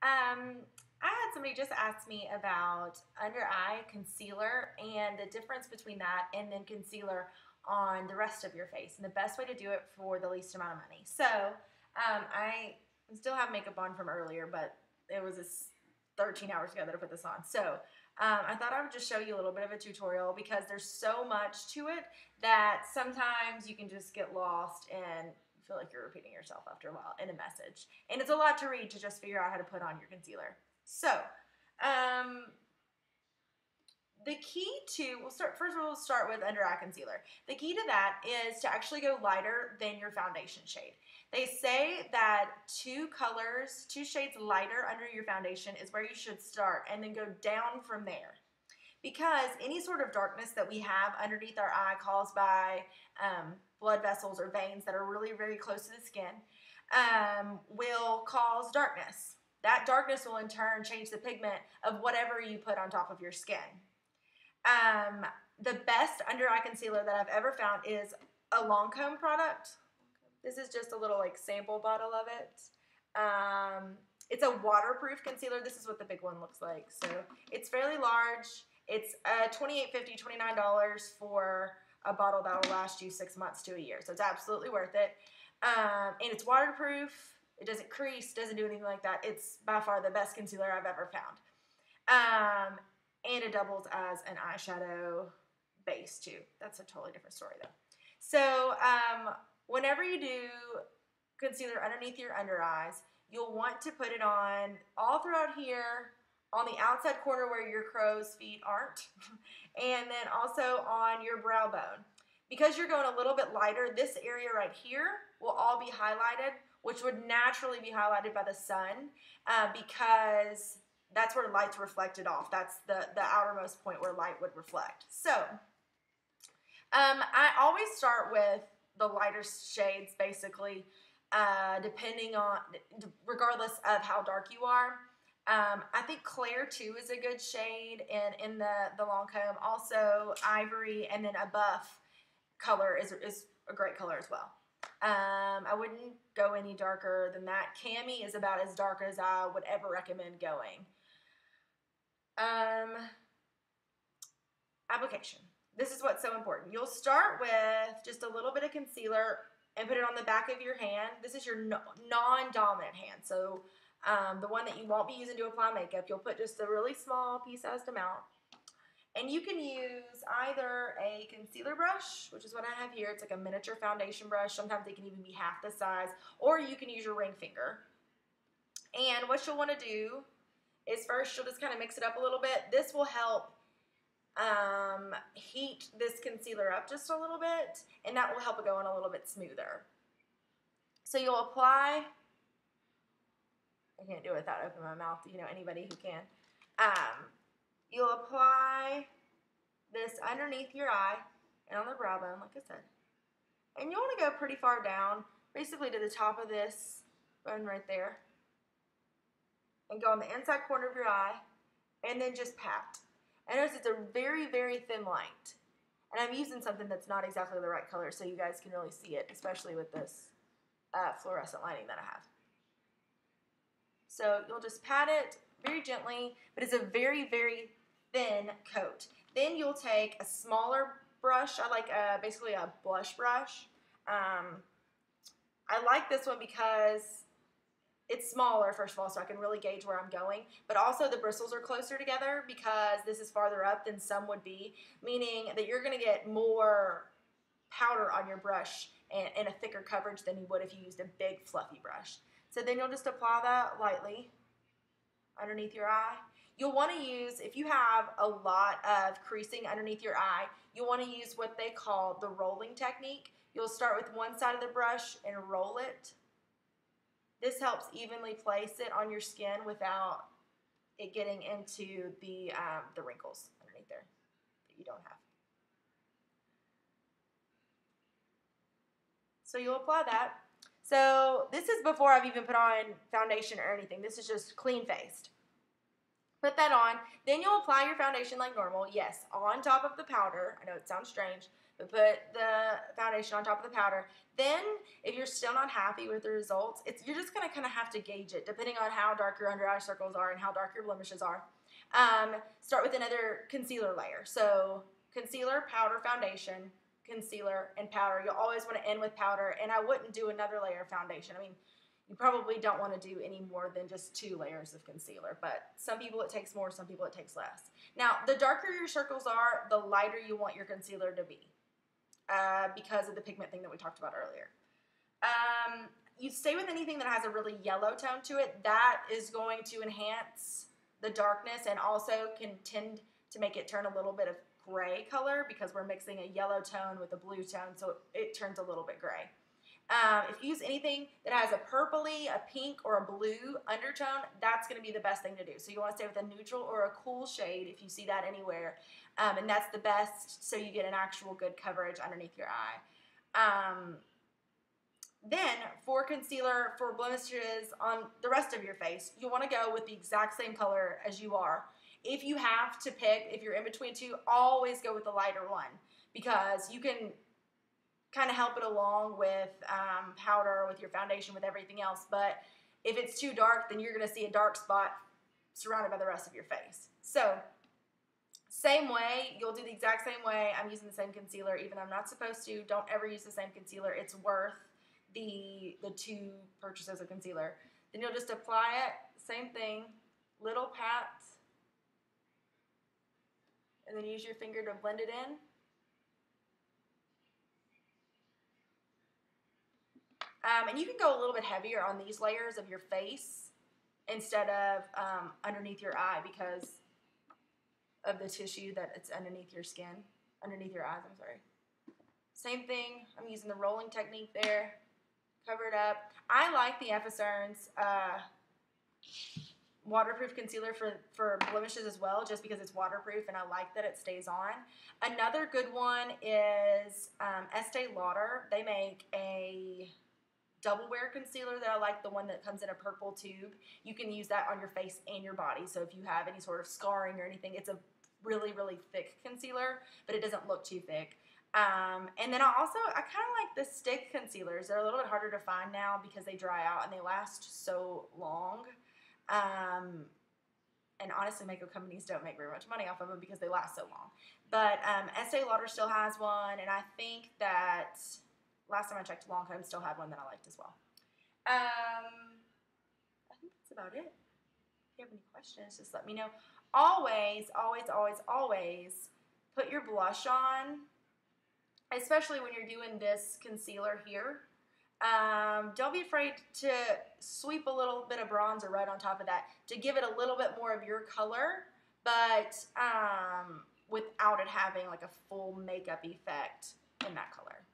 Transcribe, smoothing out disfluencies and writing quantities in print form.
I had somebody just ask me about under eye concealer and the difference between that and then concealer on the rest of your face and the best way to do it for the least amount of money. So I still have makeup on from earlier, but it was 13 hours ago that I put this on. So I thought I would just show you a little bit of a tutorial because there's so much to it that sometimes you can just get lost and feel like you're repeating yourself after a while in a message. And it's a lot to read to just figure out how to put on your concealer. So, the key to, we'll start with under eye concealer. The key to that is to actually go lighter than your foundation shade. They say that two shades lighter under your foundation is where you should start and then go down from there. Because any sort of darkness that we have underneath our eye caused by blood vessels or veins that are really, very close to the skin will cause darkness. That darkness will in turn change the pigment of whatever you put on top of your skin. The best under eye concealer that I've ever found is a Lancome product. This is just a little like sample bottle of it. It's a waterproof concealer. This is what the big one looks like. So it's fairly large. It's $28.50, $29 for a bottle that will last you 6 months to a year. So it's absolutely worth it. And it's waterproof. It doesn't crease, doesn't do anything like that. It's by far the best concealer I've ever found. And it doubles as an eyeshadow base too. That's a totally different story though. So whenever you do concealer underneath your under eyes, you'll want to put it on all throughout here, on the outside corner where your crow's feet aren't, and then also on your brow bone. Because you're going a little bit lighter, this area right here will all be highlighted, which would naturally be highlighted by the sun because that's where light's reflected off. That's the outermost point where light would reflect. So I always start with the lighter shades, basically, regardless of how dark you are. I think Claire too is a good shade in the Lancome. Also Ivory, and then a buff color is a great color as well. I wouldn't go any darker than that. Cami is about as dark as I would ever recommend going. Application. This is what's so important. You'll start with just a little bit of concealer and put it on the back of your hand. This is your non-dominant hand. So the one that you won't be using to apply makeup, you'll put just a really small pea-sized amount. And you can use either a concealer brush, which is what I have here. It's like a miniature foundation brush. Sometimes they can even be half the size. Or you can use your ring finger. And what you'll want to do is first you'll just kind of mix it up a little bit. This will help heat this concealer up just a little bit. And that will help it go on a little bit smoother. So you'll apply... I can't do it without opening my mouth. You know, anybody who can. You'll apply this underneath your eye and on the brow bone, like I said. And you'll want to go pretty far down, basically to the top of this bone right there. And go on the inside corner of your eye, and then just pat. And notice it's a very, very thin light. And I'm using something that's not exactly the right color so you guys can really see it, especially with this fluorescent lighting that I have. So you'll just pat it very gently, but it's a very, very thin coat. Then you'll take a smaller brush. I like basically a blush brush. I like this one because it's smaller, first of all, so I can really gauge where I'm going. But also the bristles are closer together because this is farther up than some would be, meaning that you're going to get more powder on your brush and a thicker coverage than you would if you used a big fluffy brush. So then you'll just apply that lightly underneath your eye. You'll want to use, if you have a lot of creasing underneath your eye, you'll want to use what they call the rolling technique. You'll start with one side of the brush and roll it. This helps evenly place it on your skin without it getting into the wrinkles underneath there that you don't have. So you'll apply that. So this is before I've even put on foundation or anything. This is just clean faced. Put that on. Then you'll apply your foundation like normal. Yes, on top of the powder. I know it sounds strange. We put the foundation on top of the powder. Then, if you're still not happy with the results, you're just going to kind of have to gauge it depending on how dark your under eye circles are and how dark your blemishes are. Start with another concealer layer. So concealer, powder, foundation, concealer, and powder. You'll always want to end with powder, and I wouldn't do another layer of foundation. I mean, you probably don't want to do any more than just 2 layers of concealer, but some people it takes more, some people it takes less. Now, the darker your circles are, the lighter you want your concealer to be because of the pigment thing that we talked about earlier. You stay with anything that has a really yellow tone to it. That is going to enhance the darkness and also can tend to make it turn a little bit of gray color because we're mixing a yellow tone with a blue tone, so it turns a little bit gray. If you use anything that has a purpley, a pink, or a blue undertone, that's going to be the best thing to do. So you want to stay with a neutral or a cool shade if you see that anywhere. And that's the best so you get an actual good coverage underneath your eye. Then for concealer, for blemishes on the rest of your face, you want to go with the exact same color as you are. If you have to pick, if you're in between two, always go with the lighter one because you can kind of help it along with powder, with your foundation, with everything else. But if it's too dark, then you're going to see a dark spot surrounded by the rest of your face. So same way, you'll do the exact same way. I'm using the same concealer, even though I'm not supposed to. Don't ever use the same concealer. It's worth the 2 purchases of concealer. Then you'll just apply it, same thing, little pats, and then use your finger to blend it in. And you can go a little bit heavier on these layers of your face instead of underneath your eye because of the tissue that it's underneath your skin, underneath your eyes, I'm sorry. Same thing, I'm using the rolling technique there, cover it up. I like the Epicern's waterproof concealer for blemishes as well, just because it's waterproof and I like that it stays on. Another good one is Estee Lauder. They make a double wear concealer that I like, the one that comes in a purple tube. You can use that on your face and your body. So if you have any sort of scarring or anything, it's a really, really thick concealer, but it doesn't look too thick. And then I kind of like the stick concealers. They're a little bit harder to find now because they dry out and they last so long. And honestly, makeup companies don't make very much money off of them because they last so long. But Estee Lauder still has one, and I think that last time I checked, Lancome still had one that I liked as well. I think that's about it. If you have any questions, just let me know. Always, always, always, always put your blush on, especially when you're doing this concealer here. Don't be afraid to sweep a little bit of bronzer right on top of that to give it a little bit more of your color, but without it having like a full makeup effect in that color.